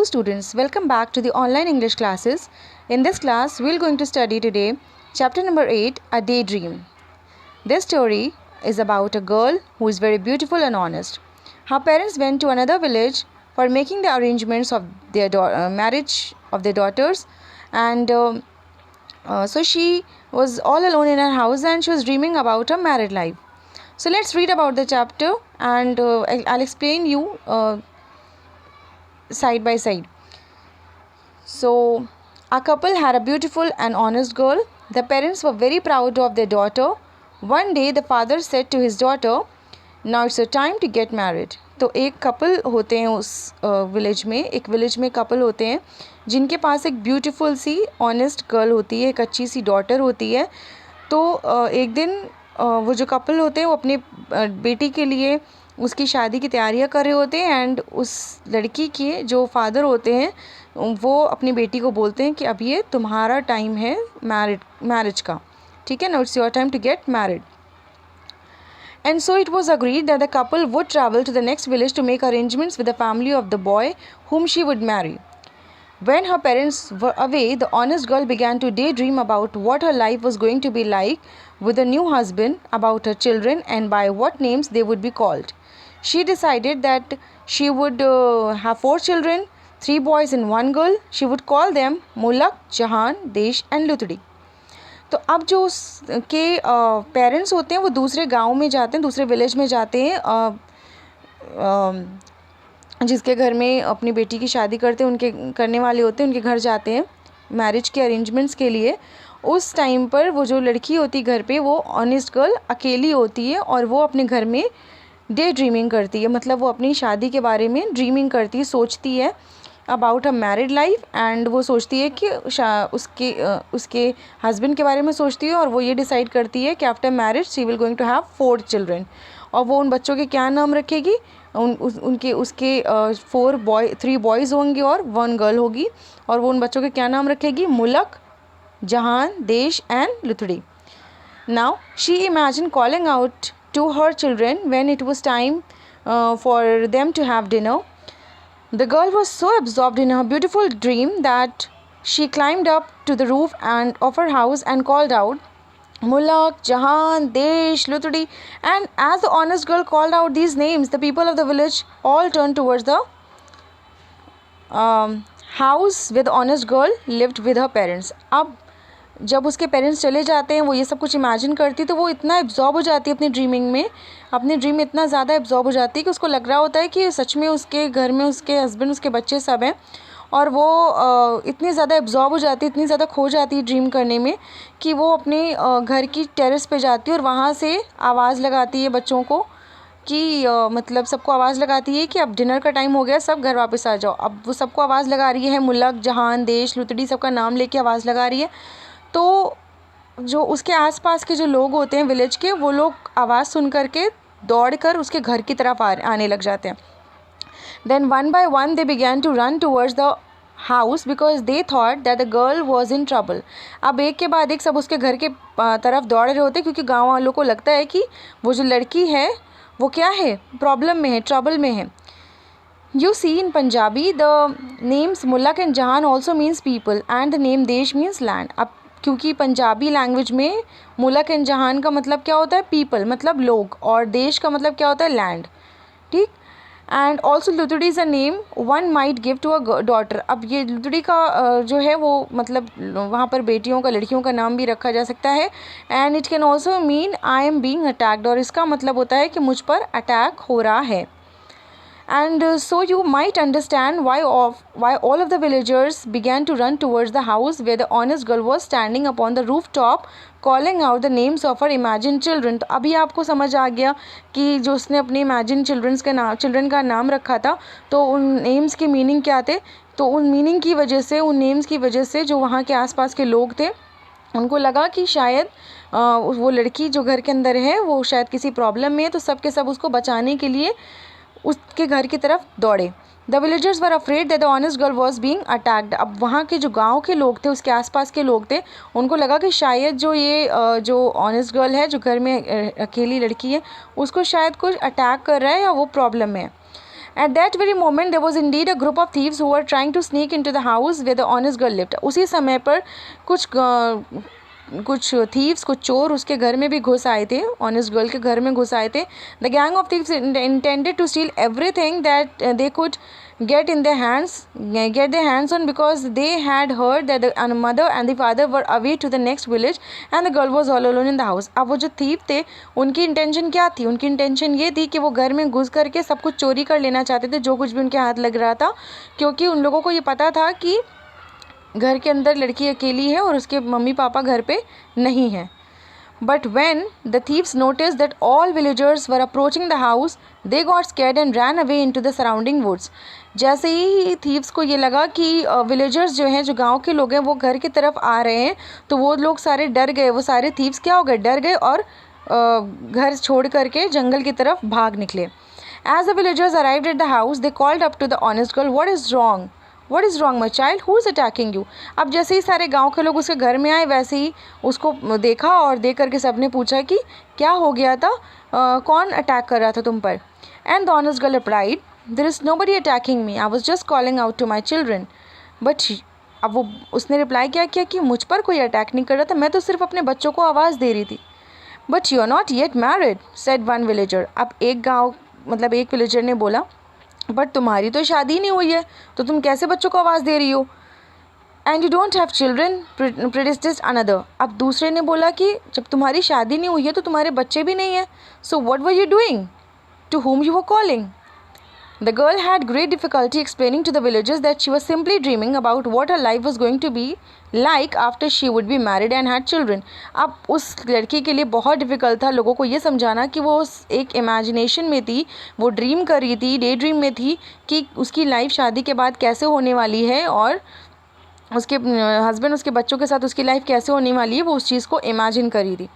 students, welcome back to the online English classes. In this class, we're going to study today chapter number 8, A Daydream. This story is about a girl who is very beautiful and honest. Her parents went to another village for making the arrangements of their marriage of their daughters, and so she was all alone in her house and she was dreaming about a married life. So let's read about the chapter and I'll explain you side by side. So a couple had a beautiful and honest girl. The parents were very proud of their daughter. One day the father said to his daughter, "Now it's your time to get married." तो एक couple होते हैं उस village में, एक village में couple होते हैं जिनके पास एक ब्यूटीफुल सी ऑनेस्ट गर्ल होती है, एक अच्छी सी डॉटर होती है. तो एक दिन वो जो कपल होते हैं वो अपने बेटी के लिए उसकी शादी की तैयारियां कर रहे होते हैं एंड उस लड़की के जो फादर होते हैं वो अपनी बेटी को बोलते हैं कि अब ये तुम्हारा टाइम है मैरिज का, ठीक है ना, it's your time to get married. And so it was agreed that the couple would travel to the next village to make arrangements with the family of the boy whom she would marry. When her parents were away, the honest girl began to daydream about what her life was going to be like with a new husband, about her children, and by what names they would be called. She decided that she would have 4 children, 3 boys and 1 girl. She would call them Mulak, Jahan, Desh and Lutdi. तो अब जो उसके parents होते हैं वो दूसरे गांव में जाते हैं, दूसरे विलेज में जाते हैं, जिसके घर में अपनी बेटी की शादी करते हैं, उनके करने वाले होते हैं, उनके घर जाते हैं मैरिज के अरेंजमेंट्स के लिए. उस टाइम पर वो जो लड़की होती है घर पे, वो ऑनेस्ट गर्ल अकेली होती है और वो अपने घर में डे ड्रीमिंग करती है, मतलब वो अपनी शादी के बारे में ड्रीमिंग करती है, सोचती है about a married life. And वो सोचती है कि उसके हस्बैंड के बारे में सोचती है और वो ये डिसाइड करती है कि after marriage she will going to have 4 children. और वो उन बच्चों के क्या नाम रखेगी, उसके 3 बॉयज़ होंगे और 1 गर्ल होगी. और वो उन बच्चों के क्या नाम रखेगी, मुलक, जहान, देश एंड लुथड़ी. Now she imagine calling out to her children when it was time for them to have dinner. The girl was so absorbed in her beautiful dream that she climbed up to the roof of her house and called out, "Mulak, Jahan, Desh, Lutdi." And as the honest girl called out these names, the people of the village all turned towards the house where the honest girl lived with her parents. अब जब उसके parents चले जाते हैं, वो ये सब कुछ इमेजिन करती है, तो वो इतना एब्जॉर्ब हो जाती है अपनी ड्रीमिंग में, अपनी ड्रीम में इतना ज़्यादा एब्जॉर्ब हो जाती है कि उसको लग रहा होता है कि सच में उसके घर में उसके हस्बैंड, उसके बच्चे सब हैं. और वो इतनी ज़्यादा एब्जॉर्ब हो जाती है, इतनी ज़्यादा खो जाती है ड्रीम करने में कि वो अपने घर की टेरेस पे जाती है और वहाँ से आवाज़ लगाती है बच्चों को कि मतलब सबको आवाज़ लगाती है कि अब डिनर का टाइम हो गया, सब घर वापस आ जाओ. अब वो सबको आवाज़ लगा रही है, मुलक, जहान, देश, लुतड़ी, सबका नाम लेके आवाज़ लगा रही है. तो जो उसके आसपास के जो लोग होते हैं विलेज के, वो लोग आवाज़ सुन करके दौड़कर उसके घर की तरफ आने लग जाते हैं. Then one by one they began to run towards the house because they thought that the girl was in trouble. अब एक के बाद एक सब उसके घर के तरफ दौड़ रहे होते हैं क्योंकि गाँव वालों को लगता है कि वो जो लड़की है वो क्या है, प्रॉब्लम में है, ट्रबल में है. You see, in Punjabi, the names Mulak and Jahan also means people and the name Desh means land. अब क्योंकि पंजाबी लैंग्वेज में मुलक एंड जहान का मतलब क्या होता है, पीपल मतलब लोग, और देश का मतलब क्या होता है, लैंड, ठीक. एंड ऑल्सो लुतड़ी is a name one might give to a daughter. अब ये लुतड़ी का जो है वो मतलब वहाँ पर बेटियों का, लड़कियों का नाम भी रखा जा सकता है. And it can also mean I am being attacked, और इसका मतलब होता है कि मुझ पर अटैक हो रहा है. And so you might understand why all of the villagers began to run towards the house where the honest girl was standing upon the rooftop calling out the names of her imagined children. तो अभी आपको समझ आ गया कि जो उसने अपने imagined children का नाम रखा था, तो उन नेम्स के मीनिंग क्या थे. तो उन मीनिंग की वजह से, उन नेम्स की वजह से जो वहाँ के आसपास के लोग थे उनको लगा कि शायद वो लड़की जो घर के अंदर है वो शायद किसी प्रॉब्लम में है, तो सब के सब उसको बचाने के लिए उसके घर की तरफ दौड़े. The villagers were afraid that the honest girl was being attacked. अब वहाँ के जो गांव के लोग थे, उसके आसपास के लोग थे, उनको लगा कि शायद जो ऑनेस्ट गर्ल है, जो घर में अकेली लड़की है, उसको शायद कुछ अटैक कर रहा है या वो प्रॉब्लम में है. At that very moment there was indeed a group of thieves who were trying to sneak into the house where the honest girl lived. उसी समय पर कुछ थीव्स, कुछ चोर उसके घर में भी घुस आए थे, ऑनेस्ट गर्ल के घर में घुस आए थे. The gang of thieves intended to steal everything that they could get their hands on, because they had heard that the mother and the father were away to the next village and the girl was all alone in the house. अब वो जो thief थे उनकी intention क्या थी? उनकी intention ये थी कि वो घर में घुस करके सब कुछ चोरी कर लेना चाहते थे, जो कुछ भी उनके हाथ लग रहा था, क्योंकि उन लोगों को ये पता था कि घर के अंदर लड़की अकेली है और उसके मम्मी पापा घर पे नहीं हैं. But when the thieves noticed that all villagers were approaching the house, they got scared and ran away into the surrounding woods. जैसे ही थीव्स को ये लगा कि विलेजर्स जो हैं, जो गांव के लोग हैं, वो घर की तरफ आ रहे हैं, तो वो लोग सारे डर गए. वो सारे थीव्स क्या हो गए? डर गए और घर छोड़ करके जंगल की तरफ भाग निकले. As the villagers arrived at the house, they called up to the honest girl, "What is wrong? What is wrong, my child? Who is attacking you?" अब जैसे ही सारे गांव के लोग उसके घर में आए, वैसे ही उसको देखा और देख करके सबने पूछा कि क्या हो गया था, कौन अटैक कर रहा था तुम पर. And the honest girl replied, "There is nobody attacking me. I was just calling out to my children." But अब वो उसने रिप्लाई क्या किया कि मुझ पर कोई अटैक नहीं कर रहा था, मैं तो सिर्फ अपने बच्चों को आवाज़ दे रही थी. But you are not yet married, said one villager. अब एक विलेजर ने बोला, बट तुम्हारी तो शादी नहीं हुई है, तो तुम कैसे बच्चों को आवाज़ दे रही हो? And you don't have children, predecease another. अब दूसरे ने बोला कि जब तुम्हारी शादी नहीं हुई है तो तुम्हारे बच्चे भी नहीं हैं, so what were you doing? To whom you were calling? The girl had great difficulty explaining to the villagers that she was simply dreaming about what her life was going to be like after she would be married and had children. अब उस लड़की के लिए बहुत difficult था लोगों को ये समझाना कि वो उस एक इमेजिनेशन में थी, वो ड्रीम कर रही थी, डे ड्रीम में थी कि उसकी लाइफ शादी के बाद कैसे होने वाली है और उसके हस्बैंड, उसके बच्चों के साथ उसकी लाइफ कैसे होने वाली है, वो उस चीज़ को इमेजिन कर रही थी.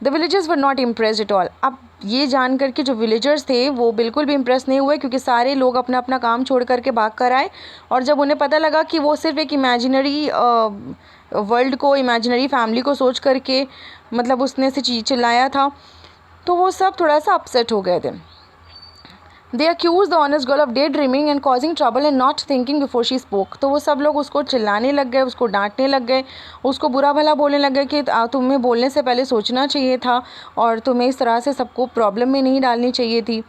The villagers were not impressed at all. अब ये जान कर के जो विलेजर्स थे वो बिल्कुल भी इम्प्रेस नहीं हुए, क्योंकि सारे लोग अपना अपना काम छोड़ करके भाग कर आए. और जब उन्हें पता लगा कि वो सिर्फ एक इमेजिनरी वर्ल्ड को, इमेजिनरी फैमिली को सोच करके मतलब उसने से चिल्लाया था, तो वो सब थोड़ा सा अपसेट हो गए थे. They accused the honest girl of daydreaming and causing trouble and not thinking before she spoke. तो वो सब लोग उसको चिल्लाने लग गए, उसको डांटने लग गए, उसको बुरा भला बोलने लग गए कि तुम्हें बोलने से पहले सोचना चाहिए था और तुम्हें इस तरह से सबको प्रॉब्लम में नहीं डालनी चाहिए थी.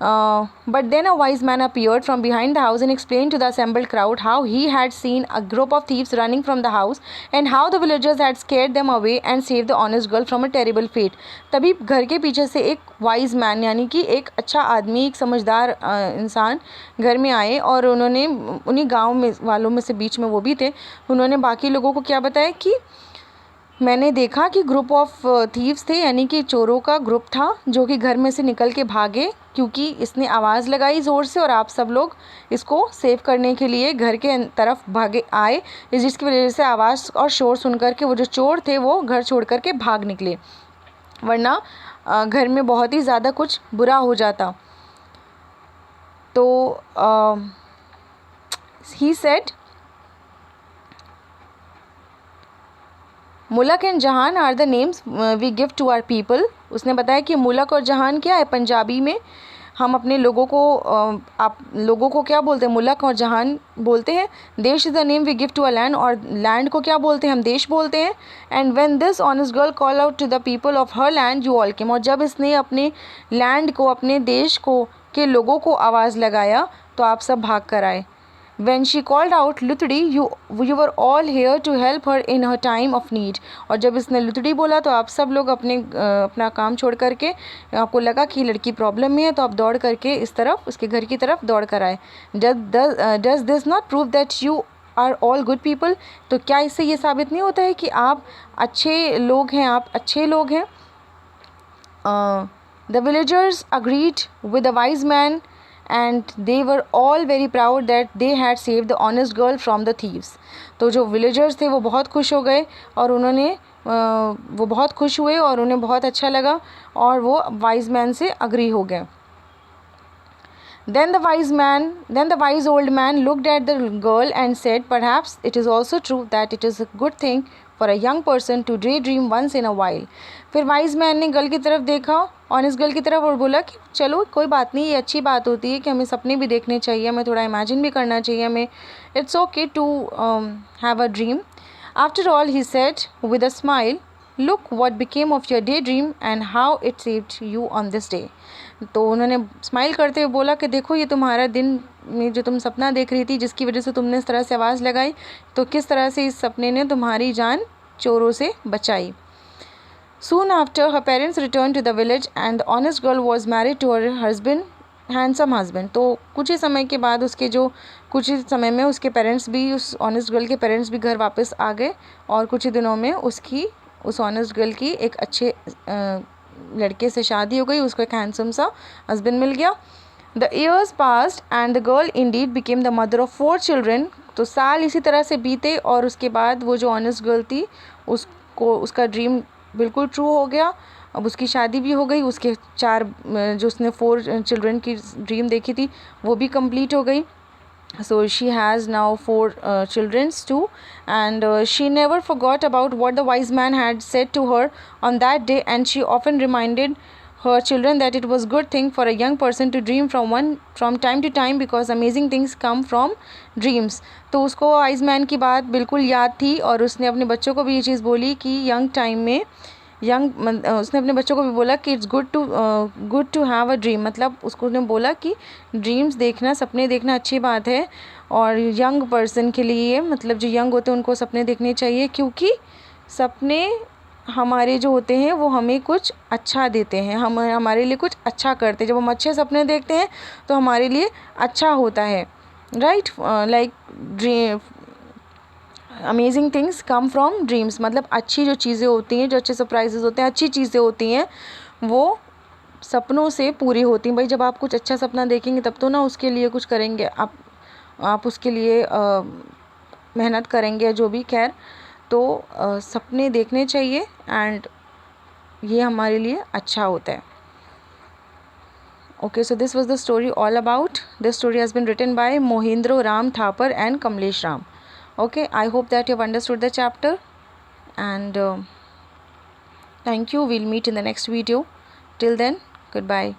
But then a wise man appeared from behind the house and explained to the assembled crowd how he had seen a group of thieves running from the house and how the villagers had scared them away and saved the honest girl from a terrible fate. तभी घर के पीछे से एक wise man, यानी कि एक अच्छा आदमी, एक समझदार इंसान घर में आए और उन्होंने उन्हीं गाँव में वालों में से बीच में वो भी थे. उन्होंने बाकी लोगों को क्या बताया कि मैंने देखा कि ग्रुप ऑफ थीव्स थे, यानी कि चोरों का ग्रुप था जो कि घर में से निकल के भागे, क्योंकि इसने आवाज़ लगाई ज़ोर से और आप सब लोग इसको सेव करने के लिए घर के तरफ भागे आए, जिसकी वजह से आवाज़ और शोर सुन कर के वो जो चोर थे वो घर छोड़ कर के भाग निकले, वरना घर में बहुत ही ज़्यादा कुछ बुरा हो जाता. तो he said, mulk and jahan are the names we give to our people. उसने बताया कि मुलक और जहान क्या है? पंजाबी में हम अपने लोगों को आप लोगों को क्या बोलते हैं? मुलक और जहान बोलते हैं. Desh is the name we give to a land, और लैंड को क्या बोलते हैं? हम देश बोलते हैं. And when this honest girl call out to the people of her land you all came. और जब इसने अपने लैंड को, अपने देश को के लोगों को आवाज़ लगाया तो आप सब भाग कर आए. When she called out लुतड़ी, you were all here to help her in her time of need. और जब इसने लुतड़ी बोला तो आप सब लोग अपना काम छोड़ करके, आपको लगा कि लड़की प्रॉब्लम में है, तो आप दौड़ करके इस तरफ, उसके घर की तरफ दौड़ कर आए. Does this not prove that you are all good people? तो क्या इससे ये साबित नहीं होता है कि आप अच्छे लोग हैं, आप अच्छे लोग हैं? The villagers agreed with the wise man and they were all very proud that they had saved the honest girl from the thieves. तो जो villagers थे वो बहुत खुश हो गए और वो बहुत खुश हुए और उन्हें बहुत अच्छा लगा और वो wise man से agree हो गए. Then the wise old man looked at the girl and said, "Perhaps it is also true that it is a good thing for a young person to daydream once in a while. फिर wise man ने girl की तरफ देखा, honest girl की तरफ, और बोला कि चलो कोई बात नहीं, ये अच्छी बात होती है कि हमें सपने भी देखने चाहिए, हमें थोड़ा इमेजिन भी करना चाहिए, हमें it's okay to have a dream. After all he said with a smile, look what became of your daydream and how it saved you on this day. तो उन्होंने स्माइल करते हुए बोला कि देखो ये तुम्हारा दिन में जो तुम सपना देख रही थी, जिसकी वजह से तुमने इस तरह से आवाज़ लगाई, तो किस तरह से इस सपने ने तुम्हारी जान चोरों से बचाई। Soon after, her parents returned to the village and the honest girl was married to her husband, handsome husband। तो कुछ ही समय के बाद कुछ ही समय में उसके पेरेंट्स भी, उस ऑनेस्ट गर्ल के पेरेंट्स भी घर वापस आ गए, और कुछ ही दिनों में उस ऑनेस्ट गर्ल की एक अच्छे लड़के से शादी हो गई, उसको एक हैंडसम सा हस्बैंड मिल गया। The years passed and the girl Indeed became the mother of 4 children. तो साल इसी तरह से बीते, और उसके बाद वो जो ऑनेस्ट गर्ल थी उसका ड्रीम बिल्कुल ट्रू हो गया। अब उसकी शादी भी हो गई, उसके 4 जो उसने 4 चिल्ड्रन की ड्रीम देखी थी वो भी कंप्लीट हो गई। So she has now 4 children too, and she never forgot about what the wise man had said to her on that day, and she often reminded her children that it was good thing for a young person to dream from time to time because amazing things come from dreams। तो उसको wise man की बात बिल्कुल याद थी, और उसने अपने बच्चों को भी ये चीज़ बोली कि यंग टाइम में उसने अपने बच्चों को भी बोला कि it's good to have a dream. मतलब उसको ने बोला कि ड्रीम्स देखना, सपने देखना अच्छी बात है, और यंग पर्सन के लिए, मतलब जो यंग होते हैं उनको सपने देखने चाहिए, क्योंकि सपने हमारे जो होते हैं वो हमें कुछ अच्छा देते हैं, हम हमारे लिए कुछ अच्छा करते हैं। जब हम अच्छे सपने देखते हैं तो हमारे लिए अच्छा होता है, right. Like dream, amazing things come from dreams, मतलब अच्छी जो चीज़ें होती हैं, जो अच्छे सरप्राइजेज़ होते हैं, अच्छी चीज़ें होती हैं, वो सपनों से पूरी होती हैं। भाई जब आप कुछ अच्छा सपना देखेंगे तब तो ना उसके लिए कुछ करेंगे, आप उसके लिए मेहनत करेंगे, जो भी, खैर। तो सपने देखने चाहिए, एंड ये हमारे लिए अच्छा होता है। Okay, so this was the story all about. This story has been written by Mohindro Ram Thapar and Kamlesh Ram. Okay, I hope that you have understood the chapter, and thank you. We'll meet in the next video. Till then, goodbye.